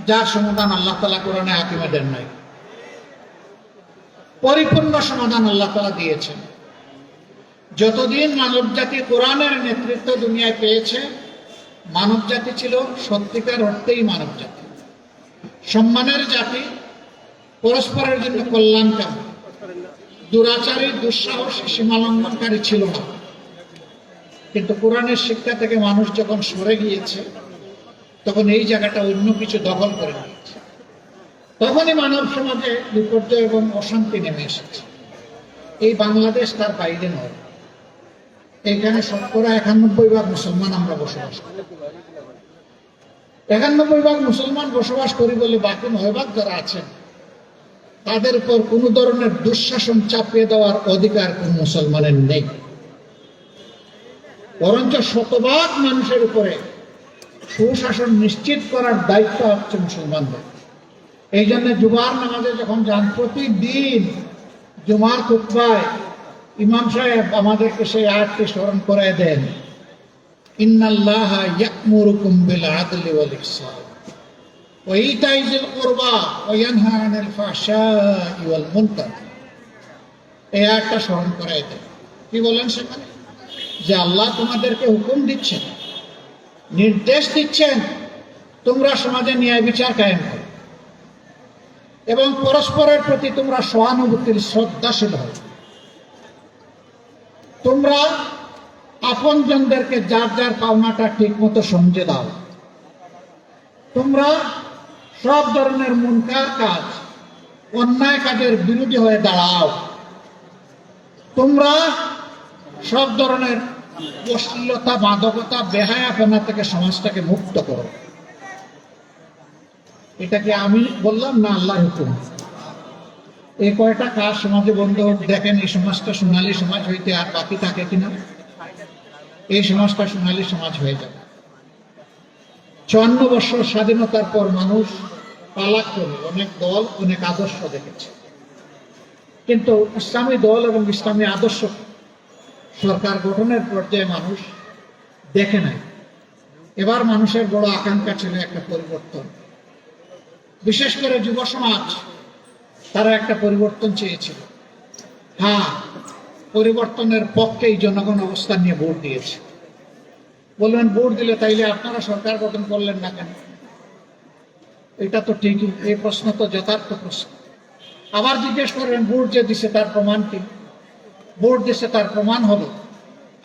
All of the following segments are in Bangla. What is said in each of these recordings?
যার সমাধান আল্লাহ তাআলা কোরআনে হাকিমে দেন নাই। পরিপূর্ণ সমাধান আল্লাহ তাআলা দিয়েছেন। যতদিন মানব জাতি কোরআনের নেতৃত্ব দুনিয়ায় পেয়েছে, মানব জাতি ছিল সত্যিকার অর্থেই মানব জাতি, সম্মানের জাতি, পরস্পরের জন্য কল্যাণকামী, দুরাচারী, দুঃসাহসী, সীমালঙ্ঘনকারী ছিল না। কিন্তু কোরআনের শিক্ষা থেকে মানুষ যখন সরে গিয়েছে, তখন এই জায়গাটা অন্য কিছু দখল করে নিয়েছে। তখনই মানব সমাজে বিপর্যয় এবং অশান্তি নেমে এসেছে। এই বাংলাদেশ তার বাইরে নয়। এখানে শতকরা ৯১ মুসলমান আমরা বসবাস করি। ৯১ মুসলমান বসবাস করি বলে বাকি ৯ যারা আছেন তাদের উপর কোন ধরনের দুঃশাসন চাপিয়ে দেওয়ার অধিকার কোন মুসলমানের নেই। বরঞ্চ ১০০ মানুষের উপরে সুশাসন নিশ্চিত করার দায়িত্ব হচ্ছে মুসলমানদের। এই জন্য জুমার নামাজে যখন যান, প্রতিদিন জুমার খুতবায় ইমাম সাহেব আমাদেরকে সেই আয়াতটি স্মরণ করায় দেন, ইন্নাল্লাহা ইয়া'মুরুকুম বিল আদলি ওয়াল ইহসান ওয়া ইতাই যিল কুরবা ওয়া ইয়ানহা আনিল ফাহশাই ওয়াল মুনকার। এই আয়াতটা স্মরণ করায় দেন। কি বলেন সেখানে? যে আল্লাহ তোমাদেরকে হুকুম দিচ্ছেন, নির্দেশ দিচ্ছেন, তোমরা সমাজে ন্যায় বিচার কায়েম করো এবং পরস্পরের প্রতি তোমরা সহানুভূতির শ্রদ্ধাশীল হও। তোমরা আপনজনদেরকে যার যার পাওনাটা ঠিক মতো সমঝে দাও। তোমরা সব ধরনের মুনকার কাজ, অন্যায় কাজের বিরোধী হয়ে দাঁড়াও। তোমরা সব ধরনের অশ্লীলতা, মাদকতা, বেহায়াপনা থেকে সমাজটাকে মুক্ত করো। এটা কি আমি বললাম না আল্লাহর হুকুম? এই কয়টা কাজ সমাজে বন্ধ হোক, দেখেন এই সমাজটা সোনালী সমাজ হইতে আর বাকি থাকে কিনা। এই সমাজটা সোনালী সমাজ হয়ে যাবে। ৫৪ বছর স্বাধীনতার পর মানুষ পালাক করে অনেক দল, অনেক আদর্শ দেখেছে, কিন্তু ইসলামী দল এবং ইসলামী আদর্শ সরকার গঠনের পর্যায়ে মানুষ দেখে নাই। এবার মানুষের বড় আকাঙ্ক্ষা ছিল একটা পরিবর্তন। বিশেষ করে যুব সমাজ, তারা একটা পরিবর্তন চেয়েছিল। হ্যাঁ, পরিবর্তনের পক্ষেই জনগণ অবস্থান নিয়ে ভোট দিয়েছে। বলবেন ভোট দিলে তাইলে আপনারা সরকার গঠন করলেন না কেন? এটা তো ঠিকই, এই প্রশ্ন তো যথার্থ প্রশ্ন। আবার জিজ্ঞেস করবেন ভোট যে দিছে তার প্রমাণ কি? ভোট দিছে তার প্রমাণ হলো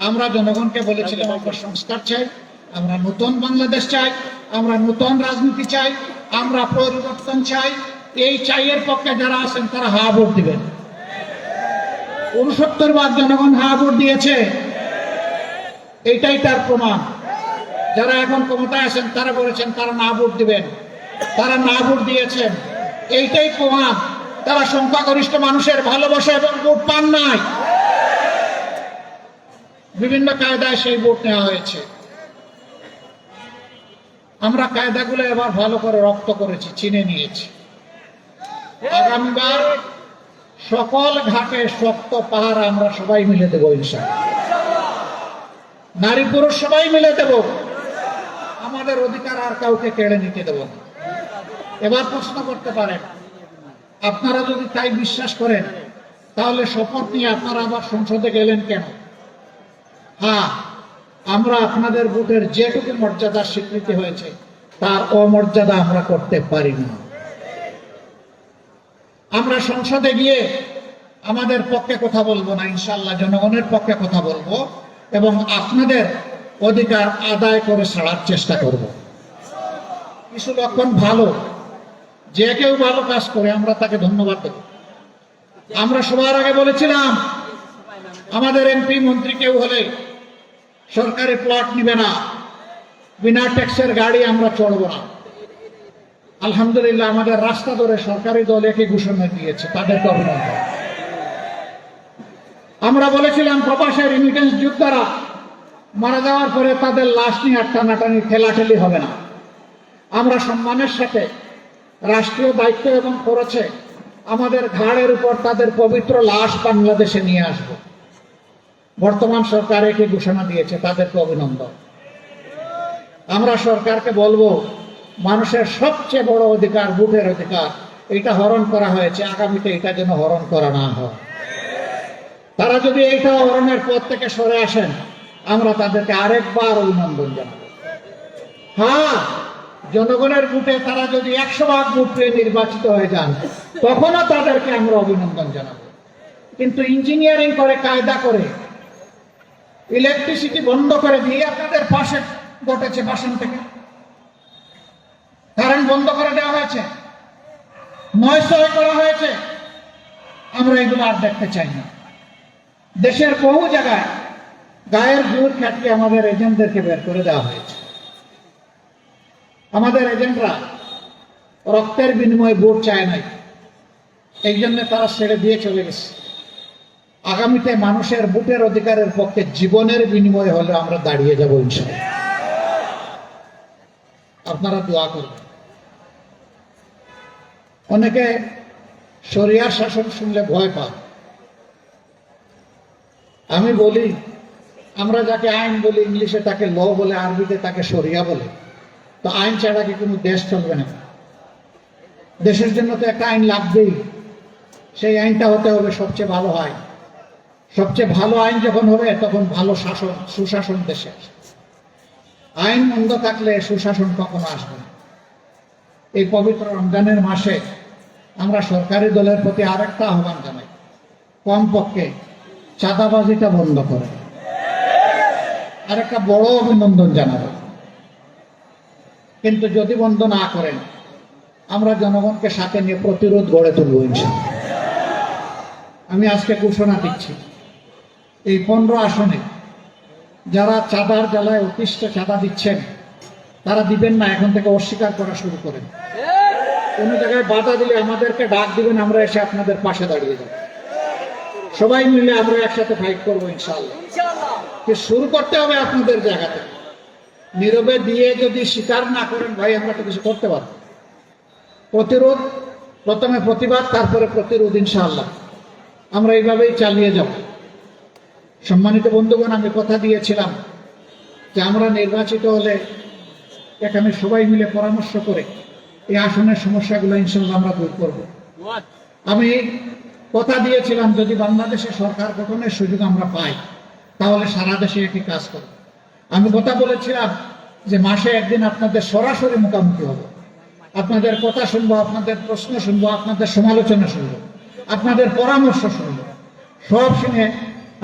আমরা জনগণকে বলেছিলাম আমরা সংস্কার চাই, আমরা নতুন বাংলাদেশ চাই, আমরা নতুন রাজনীতি চাই, আমরা পরিবর্তন চাই। এই চাইয়ের পক্ষে যারা আছেন তারা হা ভোট দিবেন। ৬৯ জনগণ হা ভোট দিয়েছে, এইটাই তার প্রমাণ। যারা এখন ক্ষমতায় আছেন তারা বলেছেন তারা না ভোট দিবেন, তারা না ভোট দিয়েছেন, এইটাই প্রমাণ তারা সংখ্যাগরিষ্ঠ মানুষের ভালোবাসা এবং ভোট পান নাই। বিভিন্ন কায়দায় সেই ভোট নেওয়া হয়েছে। আমরা কায়দাগুলো এবার ভালো করে রপ্ত করেছি, চিনে নিয়েছি। আগামীবার সকল ঘাটে শক্ত পাহাড় আমরা সবাই মিলে দেবো ইনশাআল্লাহ। নারী পুরুষ সবাই মিলে দেব। আমাদের অধিকার আর কাউকে কেড়ে নিতে দেব না। এবার প্রশ্ন করতে পারেন, আপনারা যদি তাই বিশ্বাস করেন তাহলে শপথ নিয়ে আপনারা আবার সংসদে গেলেন কেন? হ্যাঁ, আমরা আপনাদের ভোটের যেটুকু মর্যাদার স্বীকৃতি হয়েছে তার অমর্যাদা আমরা করতে পারি না। আমরা সংসদে গিয়ে আমাদের পক্ষে কথা বলবো না, ইনশাআল্লাহ জনগণের পক্ষে কথা বলবো এবং আপনাদের অধিকার আদায় করে ছাড়ার চেষ্টা করব। কিছু লক্ষণ ভালো, যে কেউ ভালো কাজ করে আমরা তাকে ধন্যবাদ দেব। আমরা সবার আগে বলেছিলাম আমাদের এমপি মন্ত্রী কেউ হলে সরকারি প্লট নিবে না, বিনা ট্যাক্সের গাড়ি আমরা চড়ব না। আলহামদুলিল্লাহ আমাদের রাস্তা ধরে সরকারি দল একই ঘোষণা দিয়েছে, তাদেরকে অভিনন্দন। আমরা বলেছিলাম প্রবাসের রিমিটেন্স যোদ্ধারা মারা যাওয়ার পরে তাদের লাশ নিয়ে টানাটানি ঠেলাঠেলি হবে না। আমরা সম্মানের সাথে রাষ্ট্রীয় দায়িত্ব এবং খরচে আমাদের ঘাড়ের উপর তাদের পবিত্র লাশ বাংলাদেশে নিয়ে আসব। বর্তমান সরকার একই ঘোষণা দিয়েছে, তাদেরকে অভিনন্দন। আমরা সরকারকে বলবো মানুষের সবচেয়ে বড় অধিকার, ভোটের অধিকার, এটা হরণ করা হয়েছে। আগামীতে এটা যেন হরণ করা না হয়। তারা যদি এইটা হরণের পথ থেকে সরে আসেন, আমরা তাদেরকে আরেকবার অভিনন্দন জানাবো। হ্যাঁ, জনগণের ভোটে তারা যদি 100 ভাগ ভোট পেয়ে নির্বাচিত হয়ে যান, তখনও তাদেরকে আমরা অভিনন্দন জানাবো। কিন্তু ইঞ্জিনিয়ারিং করে, কায়দা করে, ইলেকট্রিসিটি বন্ধ করে দিয়ে আপনাদের পাশে ঘটেছে, বাসন থেকে কারেন্ট বন্ধ করে দেওয়া হয়েছে, নয়সয় করা হয়েছে। আমরা এগুলো আর দেখতে চাই না। দেশের বহু জায়গায় গায়ের জোর খাটিয়ে আমাদের এজেন্টদেরকে বের করে দেওয়া হয়েছে। আমাদের এজেন্টরা রক্তের বিনিময়ে ভোট চায় নাই, এই জন্য তারা ছেড়ে দিয়ে চলে গেছে। আগামীতে মানুষের ভোটের অধিকারের পক্ষে জীবনের বিনিময়ে হলে আমরা দাঁড়িয়ে যাব ইনশাআল্লাহ। আপনারা দোয়া করবেন। অনেকে শরিয়ার শাসন শুনলে ভয় পায়। আমি বলি, আমরা যাকে আইন বলি, ইংলিশে তাকে ল বলে, আরবিতে তাকে শরিয়া বলে। তো আইন ছাড়া কি কোনো দেশ চলবে না? দেশের জন্য তো একটা আইন লাগবেই। সেই আইনটা হতে হবে সবচেয়ে ভালো আইন। সবচেয়ে ভালো আইন যখন হবে, তখন ভালো শাসন, সুশাসন দেশে আসে। আইন মন্দ থাকলে সুশাসন কখনো আসবে না। এই পবিত্র রমজানের মাসে আমরা সরকারি দলের প্রতি আরেকটা আহ্বান জানাই, কমপক্ষে চাঁদাবাজিটা বন্ধ করে। আরেকটা বড় অভিনন্দন জানাবো। কিন্তু যদি বন্ধ না করেন, আমরা জনগণকে সাথে নিয়ে প্রতিরোধ গড়ে তুলব ইনশাআল্লাহ। আমি আজকে ঘোষণা দিচ্ছি, এই 15 আসনে যারা চাঁদার জ্বালায় অতিষ্ঠ চাঁদা দিচ্ছেন, তারা দিবেন না, এখন থেকে অস্বীকার করা শুরু করেন। কোন জায়গায় বাধা দিলে আমাদেরকে ডাক দিবেন, আমরা এসে আপনাদের পাশে দাঁড়িয়ে যাব। সবাই মিলে আমরা একসাথে ফাইট করবো ইনশাআল্লাহ। শুরু করতে হবে আপনাদের জায়গা থেকে। নীরবে দিয়ে যদি স্বীকার না করেন, ভাই আমরা তো কিছু করতে পারবো। প্রতিরোধ, প্রথমে প্রতিবাদ, তারপরে প্রতিরোধ ইনশাআল্লাহ। আমরা এইভাবেই চালিয়ে যাব। সম্মানিত বন্ধুগণ, আমি কথা দিয়েছিলাম যে আমরা নির্বাচিত হলে এখানে সবাই মিলে পরামর্শ করে এই আসনের সমস্যাগুলো ইনশাআল্লাহ আমরা দূর করব। আমি কথা দিয়েছিলাম, যদি বাংলাদেশে সরকার গঠনের সুযোগ আমরা পাই, তাহলে সারা দেশে একটি কাজ করব। আমি কথা বলেছিলাম যে মাসে একদিন আপনাদের সরাসরি মুখোমুখি হব, আপনাদের কথা শুনবো, আপনাদের প্রশ্ন শুনবো, আপনাদের সমালোচনা শুনবো, আপনাদের পরামর্শ শুনবো। সব শুনে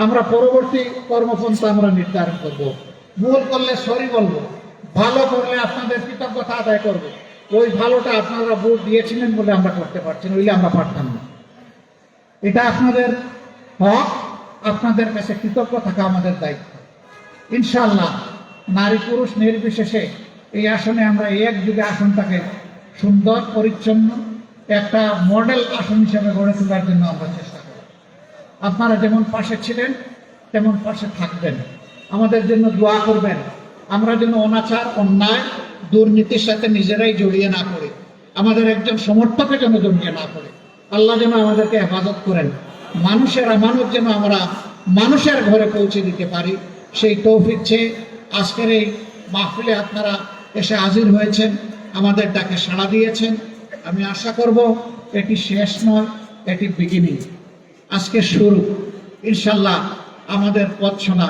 আমরা পরবর্তী কর্মপন্থা আমরা নির্ধারণ করব। ভুল করলে সরি বলবো, ভালো করলে আপনাদের কৃতজ্ঞতা আদায় করব। ওই ভালোটা আপনারা ভোট দিয়েছিলেন বলে আমরা করতে পারছি না, ওইলে আমরা পারতাম না। এটা আপনাদের হক, আপনাদের কাছে কৃতজ্ঞ থাকা আমাদের দায়িত্ব। ইনশাআল্লাহ নারী পুরুষ নির্বিশেষে এই আসনে আমরা এক যুগে আসনটাকে সুন্দর, পরিচ্ছন্ন একটা মডেল আসন হিসেবে গড়ে তোলার জন্য আমরা চেষ্টা করব। আপনারা যেমন পাশে ছিলেন তেমন পাশে থাকবেন, আমাদের জন্য দোয়া করবেন। আমরা যেন অনাচার, অন্যায়, দুর্নীতির সাথে নিজেরাই জড়িয়ে না পড়ি, আমাদের একজন সমর্থকে যেন জড়িয়ে না পড়ে। আল্লাহ যেন আমাদেরকে হেফাজত করেন। মানুষের আমানত যেন আমরা মানুষের ঘরে পৌঁছে দিতে পারি, সেই তৌফিক চেয়ে আজকের এই মাহফিলে আপনারা এসে হাজির হয়েছেন, আমাদের ডাকে সাড়া দিয়েছেন। আমি আশা করব এটি শেষ নয়, এটি বিগিনিং, আজকে শুরু। ইনশাল্লাহ আমাদের পথ শোনা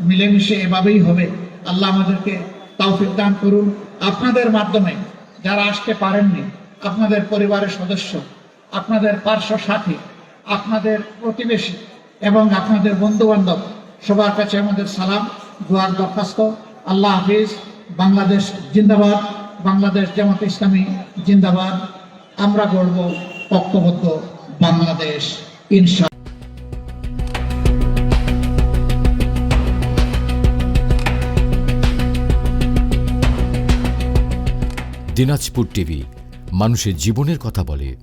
মিলেমিশে এভাবেই হবে। আল্লাহ আমাদেরকে তৌফিক দান করুন। আপনাদের মাধ্যমে যারা আসতে পারেননি, আপনাদের পরিবারের সদস্য, আপনাদের পার্শ্ব সাথী, আপনাদের প্রতিবেশী এবং আপনাদের বন্ধু বান্ধব, সবার কাছে আমাদের সালাম, দোয়ার দরখাস্ত। আল্লাহ হাফিজ। বাংলাদেশ জিন্দাবাদ, বাংলাদেশ জামাত ইসলামী জিন্দাবাদ। আমরা গড়ব ঐক্যবদ্ধ বাংলাদেশ ইনশাআল্লাহ। দিনাজপুর টিভি, মানুষের জীবনের কথা বলে।